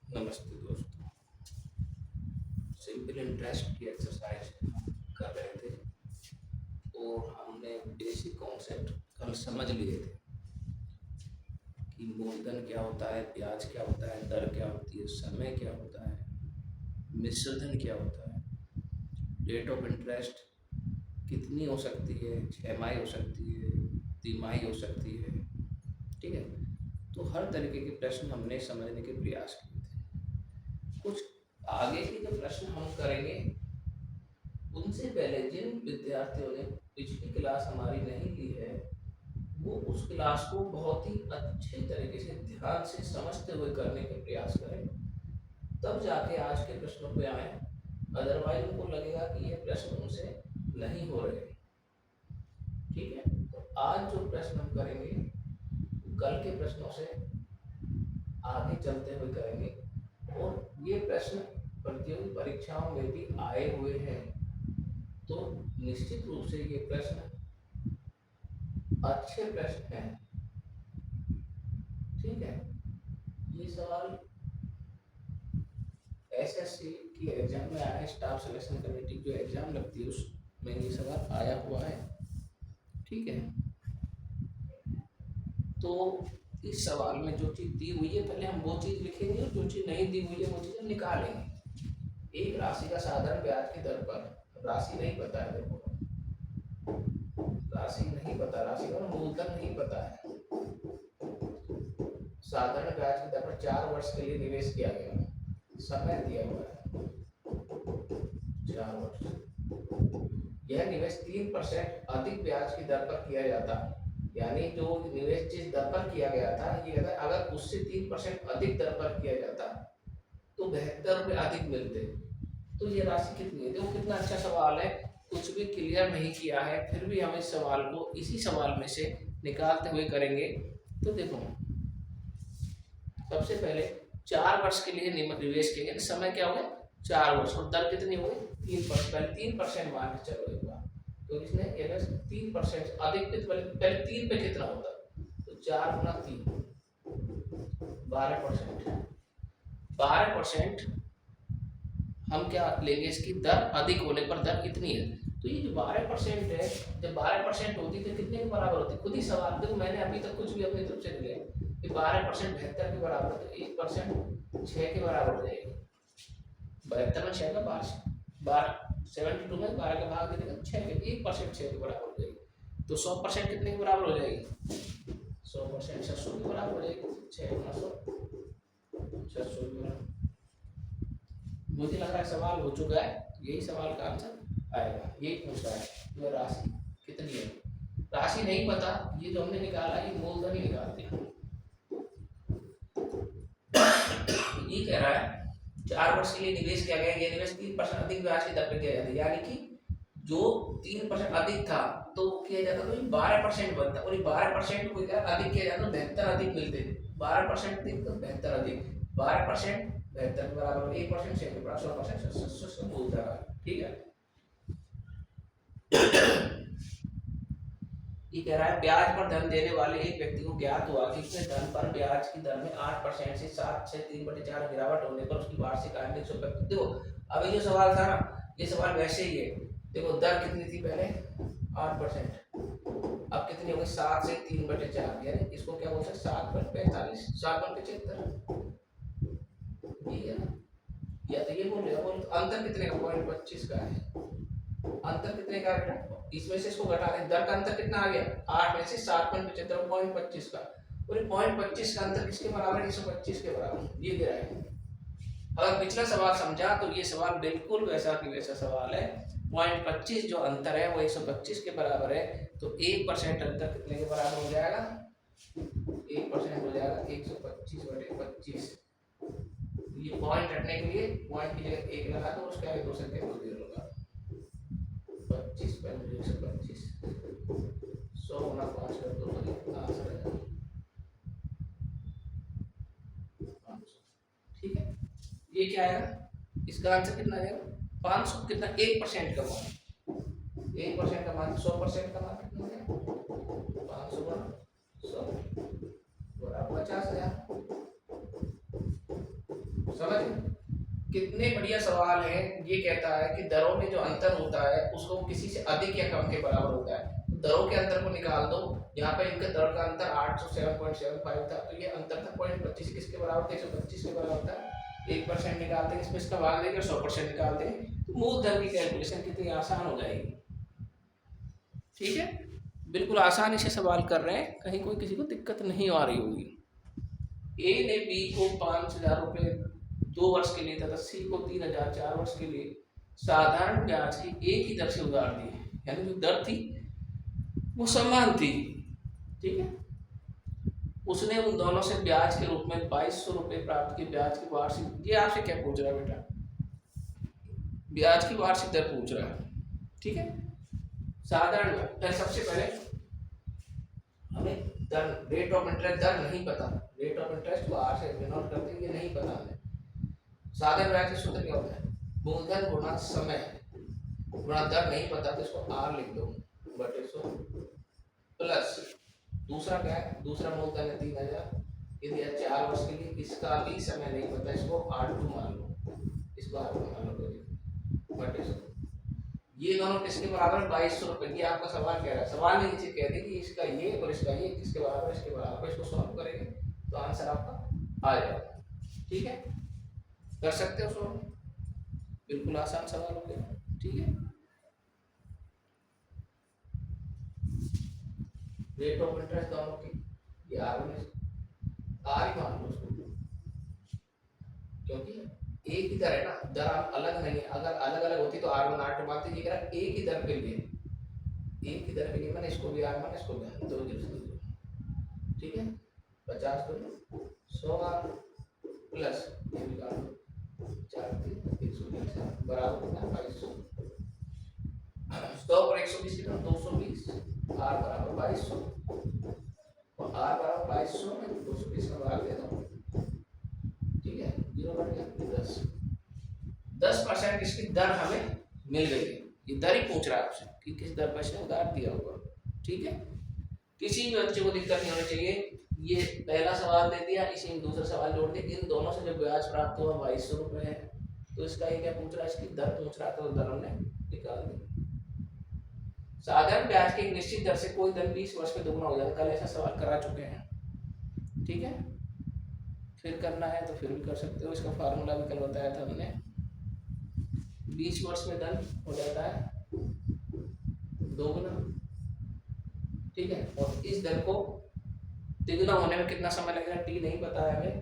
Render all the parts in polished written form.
नमस्ते दोस्तों। Simple interest की एक्सरसाइज कर रहे थे और हमने बेसिक कॉन्सेप्ट कल समझ लिए थे कि मूलधन क्या होता है, ब्याज क्या होता है, दर क्या होती है, समय क्या होता है, मिश्रधन क्या होता है, रेट ऑफ इंटरेस्ट कितनी हो सकती है, 6 माही हो सकती है, 3 माही हो सकती है। ठीक है, तो हर तरीके के प्रश्न हमने समझने के प्रयास किए थे। कुछ आगे के जो प्रश्न हम करेंगे उनसे पहले जिन विद्यार्थियों ने पिछली क्लास हमारी नहीं ली है वो उस क्लास को बहुत ही अच्छे तरीके से ध्यान से समझते हुए करने के प्रयास करें, तब जाके आज के प्रश्नों पे आए। अदरवाइज उनको लगेगा कि ये प्रश्न उनसे नहीं हो रहे। ठीक है, तो आज जो प्रश्न हम करेंगे कल के प्रश्नों से आगे चलते हुए करेंगे और ये प्रश्न प्रतियोगी परीक्षाओं में भी आए हुए हैं, तो निश्चित रूप से ये प्रश्न अच्छे प्रश्न हैं। ठीक है, ये सवाल एसएससी की एग्जाम में आया, स्टाफ सिलेक्शन कमेटी जो एग्जाम लगती है उसमें ये सवाल आया हुआ है। ठीक है, तो इस सवाल में जो चीज़ दी हुई है पहले हम वो चीज़ लिखेंगे और जो चीज़ नहीं दी हुई है वो चीज़ हम निकालेंगे। एक राशि का साधारण ब्याज की दर पर, राशि नहीं पता है, देखो राशि नहीं पता, राशि का मूलधन नहीं पता है, साधारण ब्याज की दर पर 4 वर्ष के लिए निवेश किया गया, समय दिया हुआ है 4 वर्ष, यह निवेश 3% अधिक ब्याज की दर पर किया जाता है। यानी जो निवेश जिस दर पर किया गया था, ये कहता है अगर उससे 3% अधिक दर पर किया जाता तो 72 रुपये अधिक मिलते। तो ये राशि कितनी है? देखो कितना अच्छा सवाल है, कुछ भी क्लियर नहीं किया है फिर भी हम इस सवाल को इसी सवाल में से निकालते हुए करेंगे। तो देखो सबसे पहले 4 वर्ष के लिए निवेश किया गया, समय क्या हो गया 4 वर्ष, और दर कितनी हो गई 3%। पहले 3% मान के चलो एक बार, तो इसने 3% अधिक, पहले 3 पे कितना होता, तो 4 × 3 12%। 12% हम क्या लेंगे, इसकी दर अधिक होने पर दर कितनी है, तो ये जो 12% है, जब 12% होती तो कितने के बराबर होती, खुद ही सवाल देखो, मैंने अभी तक कुछ भी अपनी तरफ से नहीं लिया। 12% 72 के बराबर, तो 1% 6 के बराबर हो जाएगी। 72 में 6 का 12, 72 में 12 का भाग देने का 6 के, 1% 6 के बराबर हो जाएगी। तो 100% कितने के बराबर हो जाएगी, 100% 600 के बराबर हो जाएगी। 6 × 100 600 के बराबर। मुझे लग रहा है सवाल हो चुका है, यही सवाल का आंसर आएगा, यही पूछ रहा है तो राशि कितनी है। राशि नहीं पता, ये जो हमने निकाला ये मूलधन ही निकाल दिया। ये कह रहा है 4 वर्ष के लिए निवेश किया गया, ये निवेश 3% अधिक ब्याज की दर पर किया जाता है, यानी कि जो 3% अधिक था तो किया जाता तो 12% बनता, और 12% को क्या अधिक किया जाता तो 72 अधिक मिलते। 12% अधिक तो 72 अधिक, 12% 72 के बराबर, 1% 6 के बराबर, 100% बोलता है। ठीक है, ये कह रहा है ब्याज पर धन देने वाले एक व्यक्ति को ज्ञात हुआ कि उसने धन पर ब्याज की दर में 8% से 7/3/4 गिरावट होने पर उसकी वार्षिक आय में 125। देखो अभी जो सवाल था ना, ये सवाल वैसे ही है। देखो दर कितनी थी पहले 8%, अब कितनी होगी 7 से 3/4, यानी इसको क्या बोल सकते 7/45, 7/75, ये है ना, या तो ये बोल रहे हो, अंतर कितने का 0.25 का है, अंतर कितने का है, इसमें से इसको घटा दें, दर का अंतर कितना आ गया 8 में से 7/75, 0.25 का, और 0.25 का अंतर किसके बराबर है 125 के बराबर, ये दे रहा है। अगर पिछला सवाल समझा तो ये सवाल बिल्कुल वैसा की वैसा सवाल है। 0.25 जो अंतर है वो 125 के बराबर है, तो 1% अंतर कितने के बराबर हो जाएगा, 1% हो जाएगा 125/25। ये पॉइंट रखने के लिए पॉइंट की जगह 1 लगा दो, उसके आगे 2 संख्या को 0 लगा, 25 × 125, 100 × 5 कर दो तो कितना आंसर है 500। ठीक है, ये क्या आएगा, इसका आंसर कितना आएगा 500, कितना 1% का मान, 1% का मान 100% का मान कितना हो गया 500 × 100 बराबर 50,000। समझ कितने बढ़िया सवाल है। ये कहता है कि दरों में जो अंतर होता है उसको किसी से अधिक या कम के बराबर होता है, तो दरों के अंतर को निकाल दो। यहाँ पे इनका दर का अंतर 807.75 था, तो ये अंतर था 0.25, किसके बराबर था? 125 के बराबर था। 1% निकालते हैं, इसमें इसका भाग देकर 100% निकालते हैं, तो मूलधन की कैलकुलेशन कितनी आसान हो जाएगी। ठीक है, बिल्कुल आसानी से सवाल कर रहे हैं, कहीं कोई किसी को दिक्कत नहीं आ रही होगी। ए ने बी को 5,000 रुपये 2 वर्ष के लिए तथा सी को 3,000 4 वर्ष के लिए साधारण ब्याज की एक ही दर से उधार दी, यानी जो दर थी वो समान थी। ठीक है, उसने उन दोनों से ब्याज के रूप में 2,200 रुपये प्राप्त किए। ब्याज की वार्षिक, ये आपसे क्या पूछ रहा है बेटा? ब्याज की वार्षिक दर पूछ रहा है। ठीक है, साधारण सबसे पहले हमें दर, रेट ऑफ इंटरेस्ट दर नहीं पता, रेट ऑफ इंटरेस्ट को आर से डिनोट करते हैं, ये नहीं पता हमें। साधारण ब्याज का सूत्र क्या होता है? मूलधन गुणा समय गुणा दर, नहीं पता तो इसको आर लिख दो बटे 100 प्लस दूसरा क्या है? दूसरा मूलधन है 3,000, ये दिया 4 वर्ष के लिए, इसका भी समय नहीं पता, इसको R2 मान लो, इसको R2 मान लो बटे 100। ये दोनों किसके बराबर? 2,200 रुपए। ये आपका सवाल कह रहा है, सवाल में नीचे कह दे कि इसका ये और इसका ये किसके बराबर, इसके बराबर। इसको सॉल्व करेंगे तो आंसर आपका आ जाएगा। ठीक है, कर सकते हो सॉल्व, बिल्कुल आसान सवाल हो गया। ठीक है, रेट ऑफ इंटरेस्ट दोनों की ये आर ही मान लो उसको, क्योंकि एक ही दर है ना, दर अलग नहीं है। अगर अलग अलग होती तो R1 R2 मानते, ये कह रहा एक ही दर के लिए, एक ही दर के लिए मैंने इसको भी R माना, इसको भी R, दो जीरो। ठीक है, 50 को 100 प्लस 4 बराबर कितना? 2,200। 100 और 120 कितना? 220। R बराबर 2,200 और R बराबर 2,200 में 220 का भाग दे दो। ठीक है, 0 बढ़ गया 10% इसकी दर हमें मिल गई है। ये दर ही पूछ रहा है आपसे कि किस दर पर इसने उधार दिया होगा। ठीक है, किसी भी बच्चे को दिक्कत नहीं होनी चाहिए। ये पहला सवाल दे दिया, इसी में दूसरा सवाल जोड़ दिया, इन दोनों से जो ब्याज प्राप्त हुआ 2,200 रुपये है, तो इसका ये क्या पूछ रहा है? इसकी दर पूछ रहा था, तो दर हमने निकाल दी। साधारण ब्याज की एक निश्चित दर से कोई धन 20 वर्ष में दोगुना हो जाता है, कल ऐसा सवाल करा चुके हैं। ठीक है, फिर करना है तो फिर भी कर सकते हो, इसका फार्मूला भी कल बताया था हमने। 20 वर्ष में धन हो जाता है दोगुना। ठीक है, और इस दर को तिगुना होने में कितना समय लगेगा? टी नहीं पता है हमें,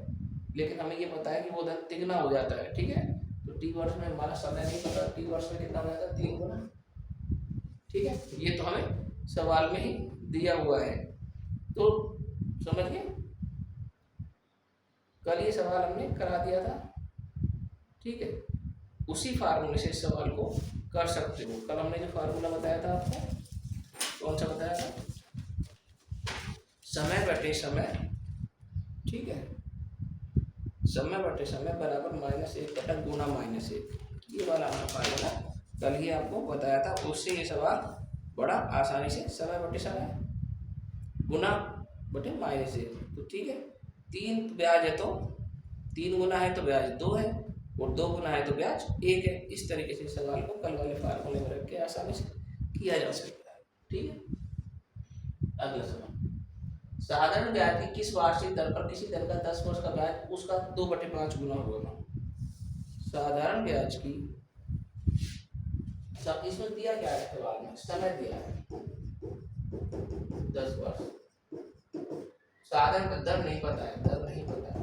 लेकिन हमें ये पता है कि वो धन तिगुना हो जाता है। ठीक है, तो टी वर्ष में हमारा समय नहीं पता, टी वर्ष में कितना हो जाता है? 3 गुना। ठीक है, ये तो हमें सवाल में ही दिया हुआ है, तो समझ गए। कल ये सवाल हमने करा दिया था। ठीक है, उसी फार्मूले से इस सवाल को कर सकते हो। कल हमने जो फार्मूला बताया था आपको, कौन सा बताया था? समय बटे समय। ठीक है, समय बटे समय बराबर -1 बटा गुना -1, ये वाला हमारा फार्मूला कल ही आपको बताया था। उससे ये सवाल बड़ा आसानी से, समय बटे समय गुना बटे -1। तो ठीक है, 3 ब्याज है तो 3 गुना है तो ब्याज 2 है, और 2 गुना है तो ब्याज 1 है। इस तरीके से सवाल को कल वाले फार्मूले में रख के आसानी से किया जा सकता है। ठीक है, अगला सवाल, साधारण ब्याज की किस वार्षिक दर पर किसी दर का 10 वर्ष का ब्याज उसका 2/5 गुना होगा? साधारण ब्याज की, इसमें दिया क्या है सवाल में? समय दिया है 10 वर्ष, साधारण का दर नहीं पता है, दर नहीं पता है,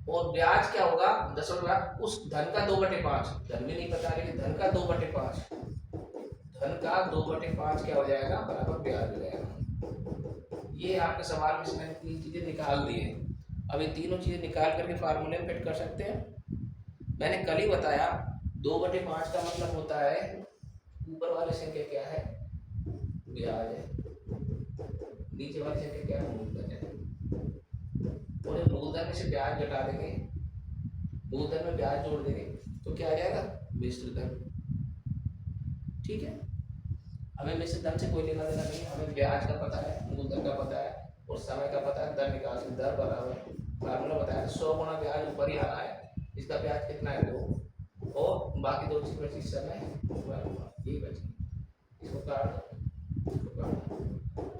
और ब्याज क्या होगा? 10 वर्ष, उस धन का 2/5, धन भी नहीं पता लेकिन धन का 2/5, धन का 2/5 क्या हो जाएगा? बराबर ब्याज हो जाएगा। ये आपके सवाल में इसमें 3 चीजें निकाल दी है। अब ये तीनों चीजें निकाल करके फार्मूले में फिट कर सकते हैं। मैंने कल ही बताया 2/5 का मतलब होता है, ऊपर वाली संख्या क्या है? ब्याज है, नीचे वाली संख्या क्या है? मूलधन है। और मूलधन में से ब्याज घटा देंगे, मूलधन में ब्याज जोड़ देंगे, तो क्या आ जाएगा? मिश्र धन। ठीक है, हमें मिश्र धन से कोई लेना देना नहीं, हमें ब्याज का पता है, मूलधन का पता है और समय का पता है। दर निकाल, दर बराबर फार्मूला बताया है 100 गुना ब्याज ऊपर ही आना है। इसका ब्याज कितना है 2, और बाकी 2 चीज बची समय यही बची, इसको काट दो, इसको काट दो,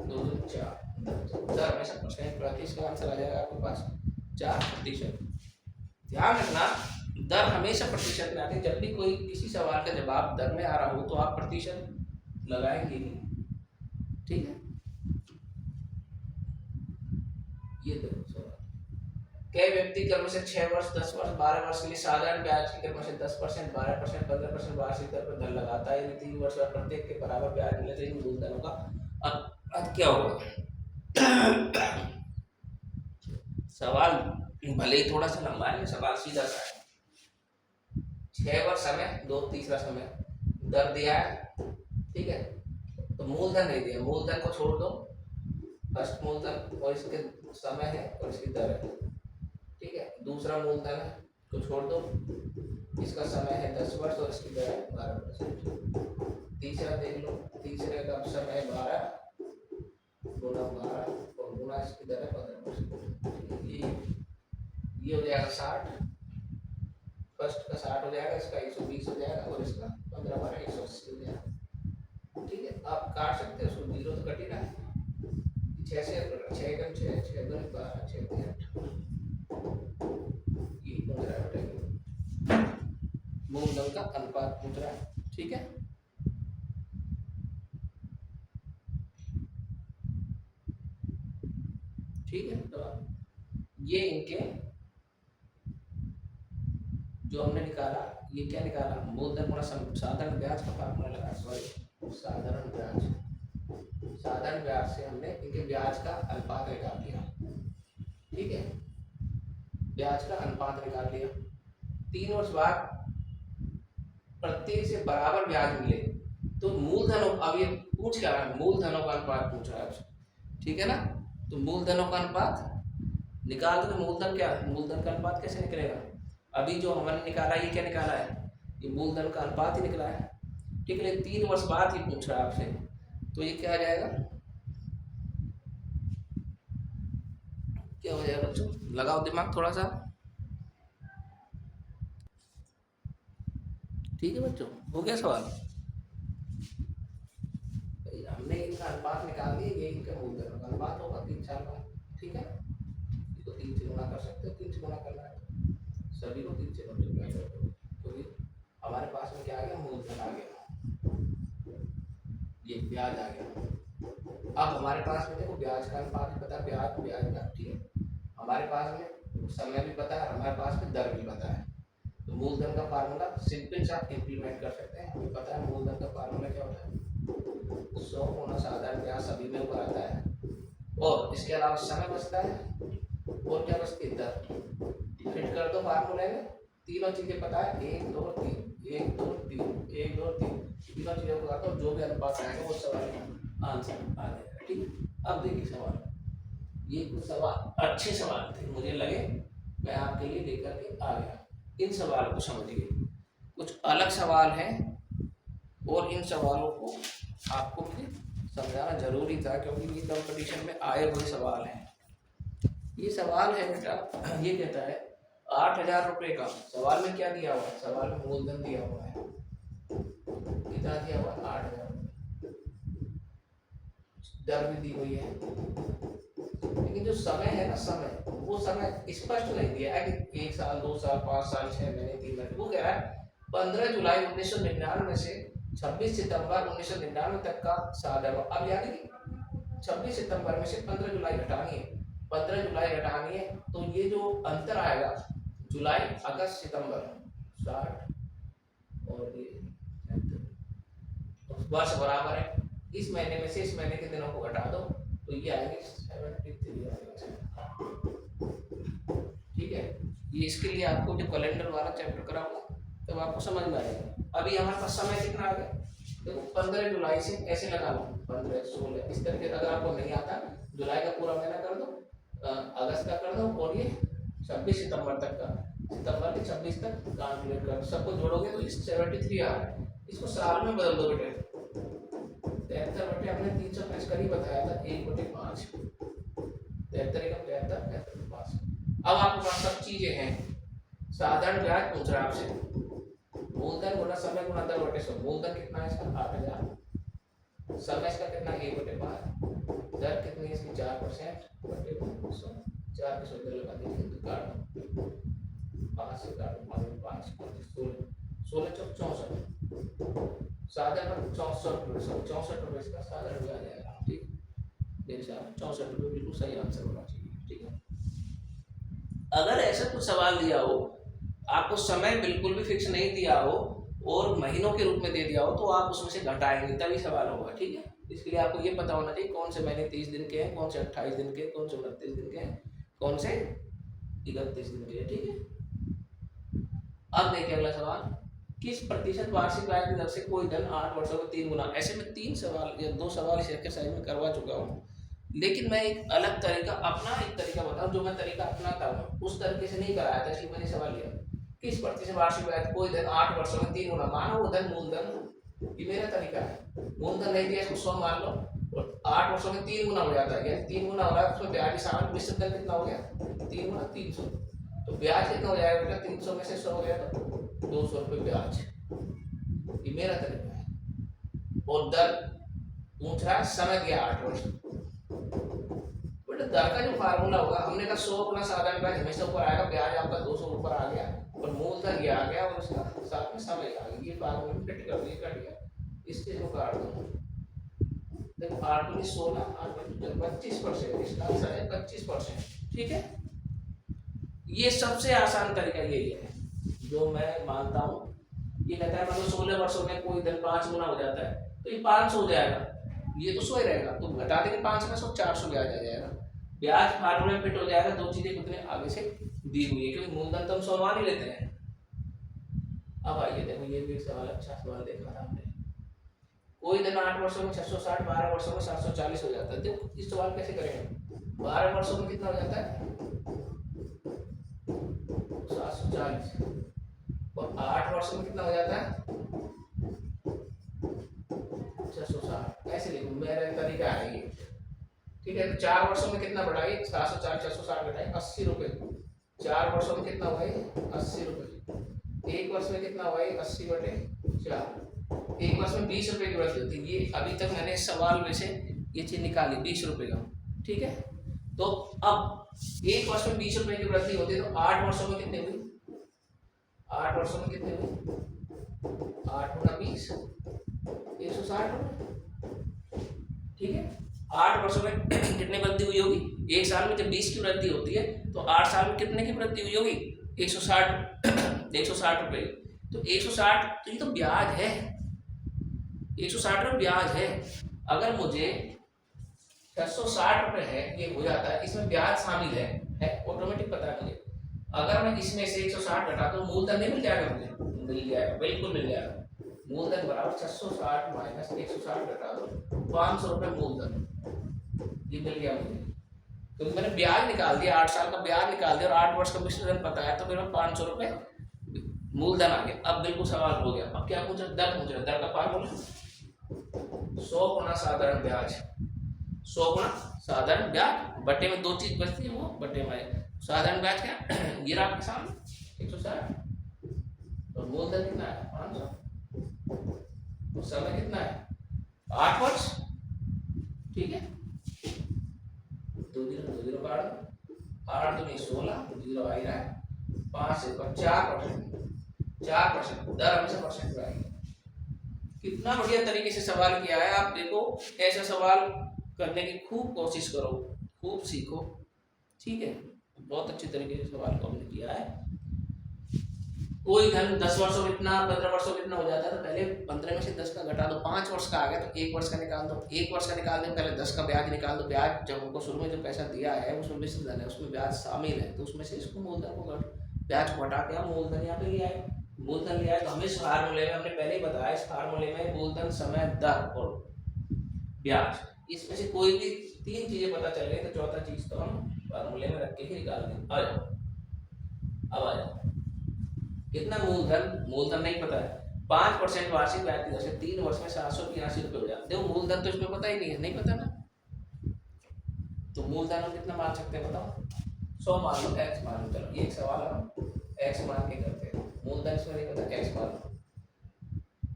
2 2 4 दर हमेशा परसेंट प्रति, इसका आंसर आ जाएगा आपके पास 4%। ध्यान रखना दर हमेशा प्रतिशत में आती है। जब भी कोई किसी सवाल का जवाब दर में आ रहा हो तो आप प्रतिशत लगाएंगे ही, ठीक है। ये देखो सवाल, कई व्यक्ति कर्म से 6 वर्ष 10 वर्ष 12 वर्ष के लिए साधारण ब्याज की कर्म से 10%, 12%, 15% वार्षिक दर पर धन लगाता है। यदि 3 वर्ष में प्रत्येक के बराबर ब्याज मिले तो इन मूलधनों का अब क्या होगा। सवाल भले ही थोड़ा सा लंबा है, सवाल सीधा सा है। 6 वर्ष समय, 2 तीसरा समय, दर दिया है, ठीक है। तो मूलधन नहीं दिया, मूलधन को छोड़ दो, फर्स्ट मूलधन और इसके समय है और इसकी दर है, ठीक है। दूसरा मूलधन है को छोड़ दो, इसका समय है 10 वर्ष और इसकी दर है 12%। तीसरा देख लो, तीसरे का समय 12 गुना 12 और गुना इसकी दर है 15%। ये हो जाएगा 60, फर्स्ट का 60 हो जाएगा, इसका 120 हो जाएगा और इसका 15 12 180 हो जाएगा, ठीक है। आप काट सकते हो, उसको 0 तो कट ही रहा है। 6 से 6 कम 6 6 2 12 6 3 8 ये पूछ रहा है, मूलधन का अनुपात पूछ रहा है, ठीक है। ठीक है, तो ये इनके जो हमने निकाला, ये क्या निकाला, मूलधन गुणा साधारण ब्याज का फार्मूला लगा, सॉरी साधारण ब्याज से हमने इनके ब्याज का अनुपात निकाल लिया, ठीक है। ब्याज का अनुपात निकाल लिया। 3 वर्ष बाद प्रत्येक से बराबर ब्याज मिले तो मूलधनों, अब ये पूछ क्या रहा है, मूलधनों का अनुपात पूछ रहा है, ठीक है ना। तो मूलधनों का अनुपात निकाल दो, मूलधन क्या है, मूलधन का अनुपात कैसे निकलेगा। अभी जो हमने निकाला ये क्या निकाला है, ये मूलधन का अनुपात ही निकला है, ठीक है। 3 वर्ष बाद ही पूछ रहा है आपसे, तो ये क्या आ जाएगा, क्या हो जाएगा बच्चों, लगाओ दिमाग थोड़ा सा, ठीक है बच्चों। हो गया सवाल, हमने इनका अनुपात निकाल दिया, ये इनका मूलधन का अनुपात होगा 3 4 का, ठीक है। इसको 3 से गुणा कर सकते हो, 3 से गुणा करना है सभी को 3 से मल्टीप्लाई कर दो, तो हमारे पास में क्या आ गया, मूलधन आ गया, ये ब्याज आ गया। अब हमारे पास में देखो ब्याज का अनुपात भी पता है, ब्याज का, ठीक है। हमारे पास में समय भी पता है, हमारे पास में दर भी पता है। तो मूलधन का फार्मूला सिंपल सा इंप्लीमेंट कर सकते हैं, हमें पता है मूलधन का फार्मूला क्या होता है, 100 गुना साधारण ब्याज सभी में ऊपर आता है, और इसके अलावा समय बचता है और क्या बचती है, दर। फिट कर दो फार्मूले में, तीनों चीजें पता है, 1 2 3 1 2 3 1 2 3, तीनों चीजों को बताता हूँ, जो भी अनुपात आएगा वो सवाल का आंसर आ जाएगा, ठीक है। अब देखिए सवाल, ये कुछ सवाल अच्छे सवाल थे, मुझे लगे मैं आपके लिए लेकर के आ गया। इन सवालों को समझिए, कुछ अलग सवाल हैं और इन सवालों को आपको फिर समझाना जरूरी था, क्योंकि ये कंपटीशन में आए हुए सवाल हैं। ये सवाल है बेटा, ये कहता है 8,000 रुपये का, सवाल में क्या दिया हुआ है, सवाल में मूलधन दिया हुआ है, कितना दिया हुआ है, 8,000, दर भी दी हुई है, लेकिन जो समय है ना, समय वो समय स्पष्ट नहीं दिया है कि 1 साल 2 साल 5 साल 6 महीने 3 महीने, वो कह रहा है 15 जुलाई 1999 से 26 सितंबर 1999 तक का साधन। अब यानी कि 26 सितंबर में से 15 जुलाई घटानी है, 15 जुलाई घटानी है, तो ये जो अंतर आएगा जुलाई अगस्त सितंबर 60 और ये वर्ष बराबर है, इस महीने में से इस महीने के दिनों को घटा दो तो ये आएंगे 73, ठीक है। ये इसके लिए आपको जो कैलेंडर वाला चैप्टर कराऊंगा तब आपको समझ में आएगा। अभी हमारे पास समय कितना आ गया, देखो 15 जुलाई से ऐसे लगा लो, 15 16 इस तरह के, अगर आपको नहीं आता जुलाई का पूरा महीना कर दो, अगस्त का कर दो, और ये 26 सितंबर तक का, सितंबर के 26 तक कैलकुलेट कर, सबको जोड़ोगे तो 73 आ रहा है। इसको साल में बदल दो बेटे, 73 बटे हमने 365 का ही बताया था, 1/5, 73 का 73 5, अब आपके पास सब चीजें हैं, साधारण ब्याज पूछ रहा है आपसे, मूलधन गुना समय गुना दर बटे 100। मूलधन कितना है इसका 8,000, समय इसका कितना 1/12, दर कितनी है इसकी 4% बटे 100, 4 के 100 लगा दीजिए तो काटो 5 से काटो 5 16 16 चौक 64, साधारण 64 रुपये इसका साधारण ब्याज आएगा। ठीक, मेरे साथ 64 रुपये बिल्कुल सही आंसर होना चाहिए। ठीक है, अगर ऐसा कुछ सवाल दिया हो, आपको समय बिल्कुल भी फिक्स नहीं दिया हो और महीनों के रूप में दे दिया हो, तो आप उसमें से घटाएंगे तभी सवाल होगा। ठीक है, इसके लिए आपको ये पता होना चाहिए कौन से महीने 30 दिन के हैं, कौन से 28 दिन के, कौन से 29 दिन के हैं, कौन से 31 दिन के हैं। ठीक है, अब देखिए अगला सवाल, किस प्रतिशत वार्षिक ब्याज की दर से कोई धन 8 वर्षों में 3 गुना। ऐसे में 3 सवाल या 2 सवाल इस एक्सरसाइज में करवा चुका हूँ, लेकिन मैं एक अलग तरीका, अपना एक तरीका बताऊं, जो मैं तरीका अपनाता हूँ उस तरीके से नहीं कराया था, इसलिए मैंने सवाल लिया किस प्रतिशत वार्षिक ब्याज कोई धन 8 वर्षों में 3 गुना। मानो वो धन मूलधन, ये मेरा तरीका है, मूलधन नहीं दिया इसको 100 मान लो और 8 वर्षों में 3 गुना हो जाता है, यानी 3 गुना हो रहा है, उसमें ब्याज शामिल, निश्चित दर कितना हो गया 3 गुना 300, तो ब्याज कितना हो जाएगा बेटा 300 में से 100 हो गया तो 200 रुपये ब्याज। ये मेरा तरीका है। और दर पूछ रहा है, समय दिया 8 वर्ष, बेटा दर का जो फार्मूला होगा, हमने कहा 100 गुना साधारण ब्याज हमेशा ऊपर आएगा, ब्याज आपका 200 ऊपर आ गया और मूलधन ये आ गया और उसका साथ में समय आ गया, ये फार्मूला में फिट कर दिया, कट गया, इस चीज को काट दो। देखो 8 दूनी 16, 8 दूनी 25%, इसका आंसर है 25%। ठीक है, ये सबसे आसान तरीका यही है जो मैं मानता हूँ। ये कहता है मतलब 16 वर्षों में कोई धन 5 गुना हो जाता है, तो ये 500 हो जाएगा, ये तो 100 ही रहेगा, तो घटा देंगे 5 में 100, 400 ब्याज आ जाएगा। ब्याज फार्मूले में फिट हो जाएगा, दो चीजें कितने आगे से दी हुई है, क्योंकि मूलधन तो हम 100 मान ही लेते हैं। अब आइए देखो, ये भी एक सवाल, अच्छा सवाल देखा था हमने, कोई धन 8 वर्षों में 660, 12 वर्षों में 740 हो जाता है। देखो इस सवाल कैसे करेंगे, 12 वर्षों में कितना हो जाता है 740 और 8 वर्षों में कितना हो जाता है 660। ऐसे लिखो, मेरा तरीका है ये। ठीक है, तो 4 वर्षों में कितना बढ़ाइए 740 660 घटाइए 80 रुपये, 4 वर्षों में कितना हुआ 80 रुपये, 1 वर्ष में कितना हुआ 80 बटे 4, 1 वर्ष में 20 रुपये की वृद्धि होती है। ये अभी तक मैंने सवाल में से ये चीज निकाली 20 रुपये का। ठीक है, तो अब 1 वर्ष में 20 रुपये की वृद्धि होती है, तो 8 वर्षों में कितने हुई, 8 वर्षों में कितने हुई 8 गुना 20 160 रुपये। ठीक है, 8 वर्षों में कितने वृद्धि हुई होगी, एक साल में जब 20 की वृद्धि होती है तो 8 साल में कितने की वृद्धि हुई होगी 160 रुपये। तो 160, तो ये तो ब्याज है, 160 रुपये ब्याज है। अगर मुझे 660 रुपये है ये हो जाता है, इसमें ब्याज शामिल है ऑटोमेटिक पता है मुझे। अगर मैं इसमें से 160 घटा तो मूलधन नहीं मिल जाएगा मुझे, मिल जाएगा, बिल्कुल मिल जाएगा। मूलधन बराबर 660 माइनस 160 घटा दो 500 रुपये मूलधन, ये मिल गया मुझे, क्योंकि मैंने ब्याज निकाल दिया, 8 साल का ब्याज निकाल दिया और 8 वर्ष का मिश्रण पता है, तो मेरे 500 रुपये मूलधन आ गया। अब बिल्कुल सवाल हो गया, अब क्या पूछा, दर पूछ रहा, दर का फार्मूला 100 गुना साधारण ब्याज, 100 गुना साधारण ब्याज बटे में दो चीज बचती है, वो बटे में साधारण ब्याज क्या ये रहा आपके सामने 160 और मूलधन कितना है 500, तो समय कितना है 8 वर्ष। ठीक है, 2 0 काट दो, 8 दूनी 16, 0 आ ही रहा है, 5 से 4%, दर हमेशा परसेंट में आएगी। कितना बढ़िया तरीके से सवाल किया है, आप देखो ऐसा सवाल करने की खूब कोशिश करो, खूब सीखो। ठीक है, बहुत अच्छे तरीके से सवाल को हमने किया है। कोई धन 10 वर्षों में इतना, 15 वर्षों में इतना हो जाता है, तो पहले 15 में से 10 का घटा दो, 5 वर्ष का आ गया तो 1 वर्ष का निकाल दो, 1 वर्ष का निकाल दो, पहले 10 का ब्याज निकाल दो। ब्याज जब हमको शुरू में जो पैसा दिया है उसमें मिश्र धन है, उसमें ब्याज शामिल है, तो उसमें से इसको मूलधन को ब्याज को घटा के हम मूलधन यहाँ पे ले आए। मूलधन ले आए तो हमें इस फार्मूले में, हमने पहले ही बताया, इस फार्मूले में मूलधन, समय, दर और ब्याज, इसमें से कोई भी 3 चीजें पता चल गई तो चौथा चीज तो हम फार्मूले में रख के ही निकाल देंगे। आ जाओ, अब आ जाओ, कितना मूलधन, मूलधन नहीं पता है, 5% वार्षिक ब्याज की दर से 3 वर्ष में 782 रुपये हो जाते। देखो मूलधन तो इसमें पता ही नहीं है, नहीं पता ना, तो मूलधन हम कितना मान सकते हैं बताओ, 100 मान लो, एक्स मान लो, चलो ये एक सवाल हम एक्स मान के करते हैं, मूलधन इसमें नहीं पता, एक्स मान लो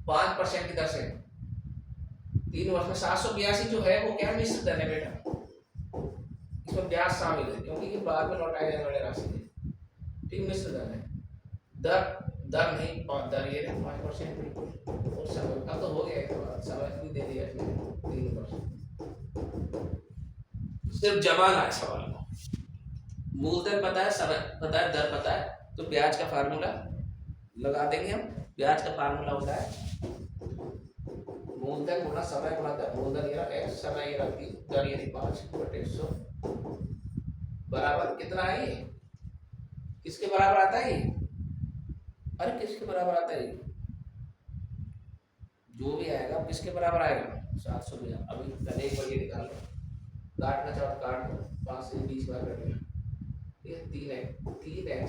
5% की दर से 3 वर्ष में 782 जो है वो क्या मिश्र धन है बेटा, इसमें ब्याज शामिल है क्योंकि ये बाद में लौटाए जाने वाले राशि है, ठीक, मिश्र धन है। दर दर नहीं, और दर ये 5% बिल्कुल, और समय अब तो हो गया, एक समय भी दे दिया इसमें 3%, सिर्फ जमाना है सवाल में, मूलधन पता है, समय पता है, दर पता है, तो ब्याज का फार्मूला लगा देंगे हम। ब्याज का फार्मूला होता है मूलधन गुणा समय गुणा दर, मूलधन ये रहा x, समय ये रहा 3, दर ये 5/100 बराबर कितना है ये, किसके बराबर आता है ये, अरे किसके बराबर आता है ये, जो भी आएगा किसके बराबर आएगा, 700 में। अभी पहले एक बार ये निकाल लो, काटना चाहो तो काट दो, 5 से 20 बार कर लिया, ये 3x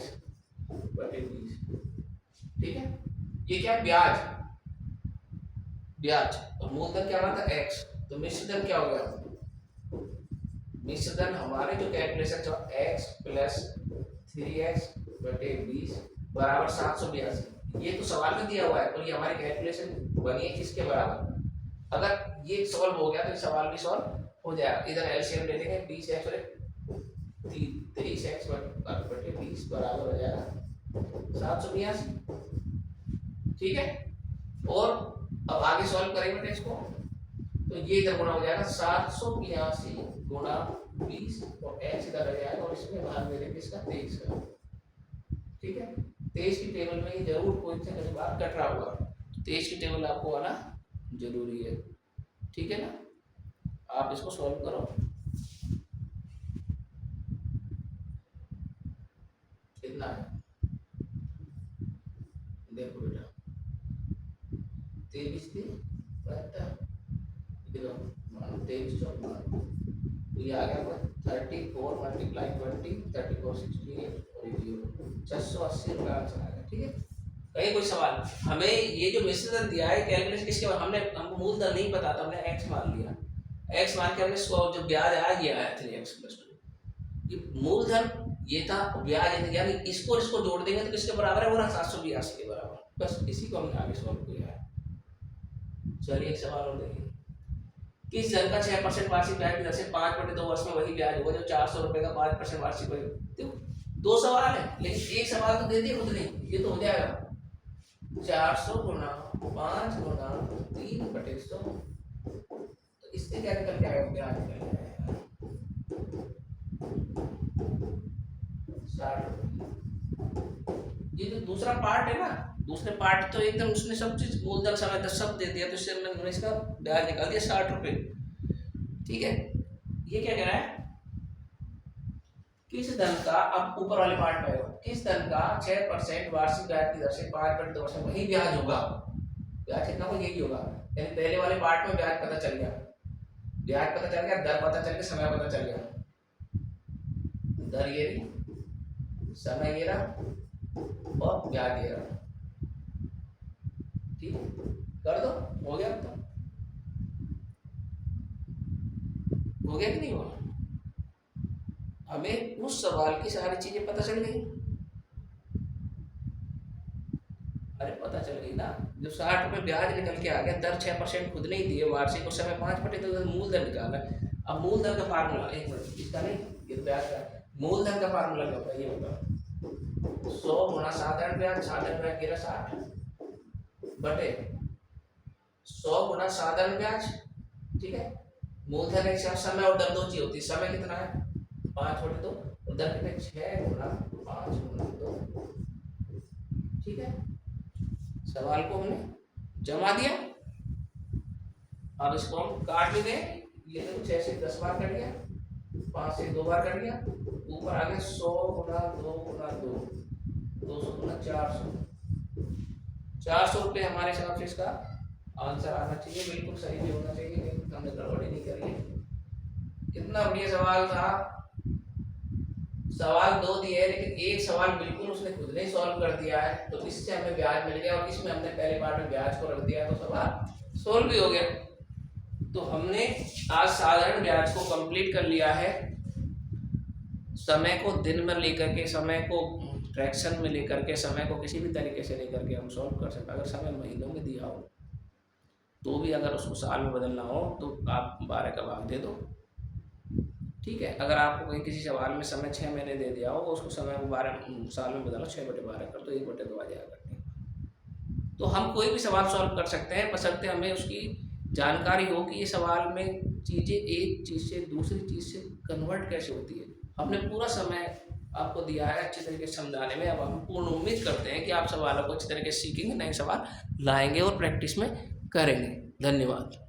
बटे 20, ठीक है। ये क्या है, ब्याज, ब्याज, और मूलधन क्या बना था x, तो मिश्रधन क्या हो गया, मिश्रधन हमारे जो कैलकुलेशन था x प्लस 3x बटे 20 बराबर 782, ये तो सवाल में दिया हुआ है, और ये हमारी कैलकुलेशन बनी है किसके बराबर, अगर ये सॉल्व हो गया तो ये सवाल भी सॉल्व हो जाएगा। इधर एलसीएम ले लेंगे, 20x और 23x बटे 20 बराबर हो जाएगा 782, ठीक है। और अब आगे सॉल्व करेंगे बेटे इसको, तो ये इधर गुणा हो जाएगा 782 गुणा 20 और x इधर आ जाएगा, और इसमें भाग दे देंगे इसका 23 का, ठीक है। 23 की टेबल में ये जरूर कोई से कहीं बार कट रहा होगा, 23 की टेबल आपको आना जरूरी है, ठीक है ना। आप इसको सॉल्व करो, कितना है देखो बेटा, 23 थी 23 तो ये आ गया 34 मल्टीप्लाई 20 34 68 और 680 रुपये आंसर आ गया, ठीक है। कहीं कोई सवाल, हमें ये जो मिश्रधन दिया है कैलकुलेशन किसके बाद, हमने हमको मूलधन नहीं पता था, हमने x मान लिया, x मान के हमने जो ब्याज आया ये आया 3x + 2, ये मूलधन ये था, ब्याज यानी इसको जोड़ देंगे तो किसके बराबर है, वो 782 के बराबर, बस इसी को हमने आगे सॉल्व किया है। चलिए एक सवाल और देखिए, किस धन का 6% वार्षिक ब्याज की दर से 5/2 वर्ष में वही ब्याज होगा जो 400 रुपए का 5% वार्षिक ब्याज, देखो 2 सवाल है लेकिन एक सवाल तो दे दिया खुद ने, ये तो हो जाएगा 400 गुना 5 गुना 3/100, तो इससे क्या निकल के आएगा, ब्याज निकल के आएगा 60 रुपए। ये जो दूसरा पार्ट है ना, दूसरे पार्ट तो एकदम उसने सब चीज मूलधन समय दर सब दे दिया, तो इससे हमने इसका ब्याज निकाल दिया 60 रुपए, ठीक है। ये क्या कह रहा है, किस धन का, अब ऊपर वाले पार्ट में किस धन का 6% वार्षिक ब्याज की दर से 5/2 वर्ष में वही ब्याज होगा, ब्याज कितना होगा यही होगा, यानी पहले वाले पार्ट में ब्याज पता चल गया, दर पता चल गया, समय पता चल गया, दर ये रही, समय ये रहा और ब्याज ये रहा, ठीक है, कर दो, हो गया, तो हो गया कि नहीं हुआ, हमें उस सवाल की सारी चीजें पता चल गई, अरे पता चल गई ना, जब 60 रुपए ब्याज निकल के आ गया, दर 6% खुद नहीं दिए, वार्षिक और समय 5% तो मूलधन निकाला। अब मूलधन का फार्मूला, एक मिनट, इसका नहीं, ये ब्याज का मूलधन का फार्मूला क्या होता है ये होगा 100 गुणा साधारण ब्याज, साधारण ब्याज गिरा 60 बटे 100 गुणा साधारण ब्याज, ठीक है। मूलधन एक समय और दर दो चीज होती है, समय कितना है 5/2 और दर कितने 6 गुणा 5 गुणा 2, ठीक है। सवाल को हमने जमा दिया, अब इसको हम काट भी दें, ये देखो 6 से 10 बार कर लिया, 5 से 2 बार कर लिया, ऊपर आ गया 100 गुणा 2 गुणा 2, 200 गुणा 400 रुपये हमारे हिसाब से इसका आंसर आना चाहिए, बिल्कुल सही भी होना चाहिए, लेकिन हमने गड़बड़ी नहीं करी है। कितना बढ़िया सवाल था, सवाल 2 दिए है लेकिन एक सवाल बिल्कुल उसने खुद ने सॉल्व कर दिया है, तो इससे हमें ब्याज मिल गया, और इसमें हमने पहले पार्ट में ब्याज को रख दिया, तो सवाल सॉल्व भी हो गया। तो हमने आज साधारण ब्याज को कंप्लीट कर लिया है, समय को दिन में लेकर के, समय को फ्रैक्शन में लेकर के, समय को किसी भी तरीके से लेकर के हम सॉल्व कर सकते हैं। अगर समय महीनों में दिया हो तो भी अगर उसको साल में बदलना हो तो आप 12 का भाग दे दो, ठीक है। अगर आपको कोई किसी सवाल में समय 6 महीने दे दिया हो, उसको समय को 12 साल में बदलो, 6/12 कर दो, 1/2 आ जाएगा करने। तो हम कोई भी सवाल सॉल्व कर सकते हैं, बशर्ते हमें उसकी जानकारी हो कि ये सवाल में चीज़ें एक चीज़ से दूसरी चीज़ से कन्वर्ट कैसे होती है। हमने पूरा समय आपको दिया है अच्छी तरीके से समझाने में। अब हम पूर्ण उम्मीद करते हैं कि आप सवालों को अच्छी तरीके से सीखेंगे, नए सवाल लाएंगे और प्रैक्टिस में करेंगे। धन्यवाद।